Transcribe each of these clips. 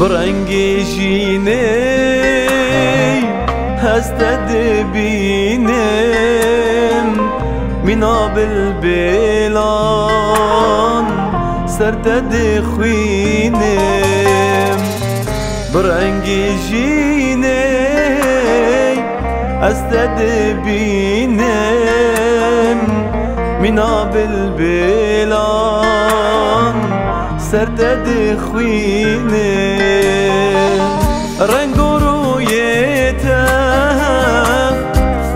برنگی جینی هست دبینم مینا بالبلان سرت دخوینم برنگی جینی هست دبینم مینا بالبلان سرت دخوینه رنگ و رویته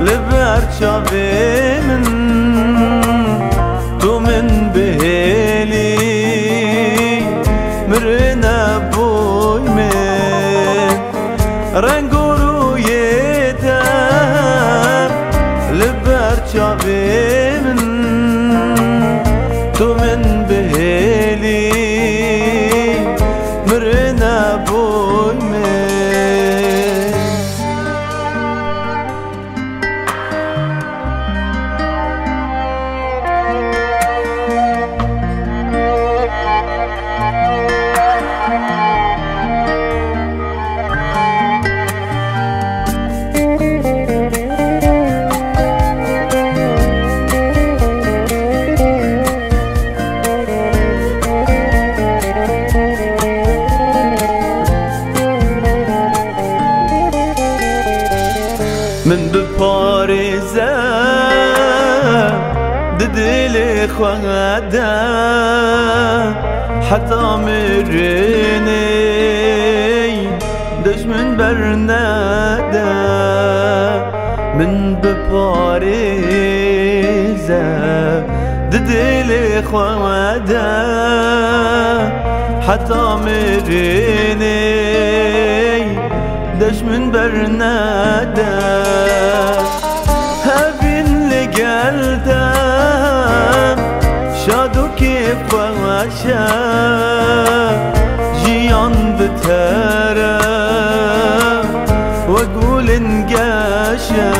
لبر چاوه من تو من بهلی مرنا بوی من رنگ و رویته لبر چاوه من تو من بهلی مرنا بوی من من بپارزه دل خواهده حتی مرنی دشمن برنده من بپارزه دل خواهده حتی مرنی دشمن برنده هبین لگلدم شاد و کیف باشه جیان بتره و گولن گشه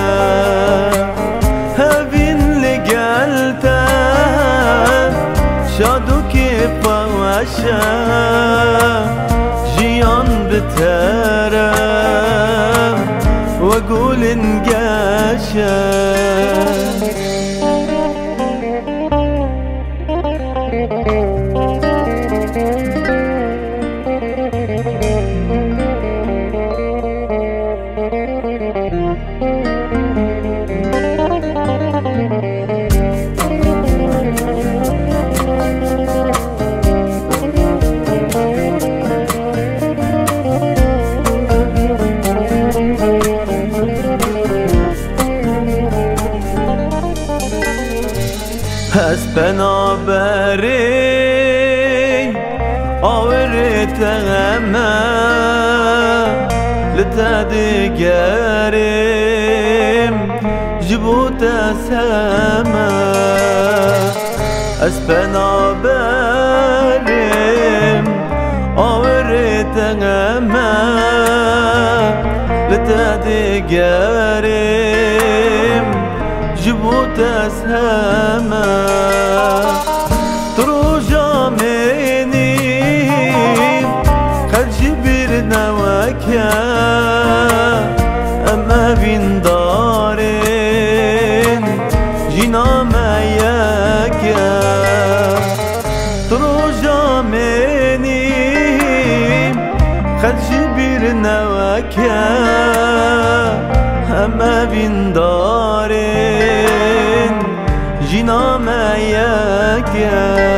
هبین لگلدم شاد و کیف باشه جیان بتره وأقول انقاشا از بنابري آورتهم لتدقارم جبوت سما از بنابرم آورتهم لتدقارم جبوت سما تروجا مني قد جبرنا وكا أما بين دارين جينا ما يكا تروجا مني قد جبرنا وكا أما بين دارين جينا ما يكا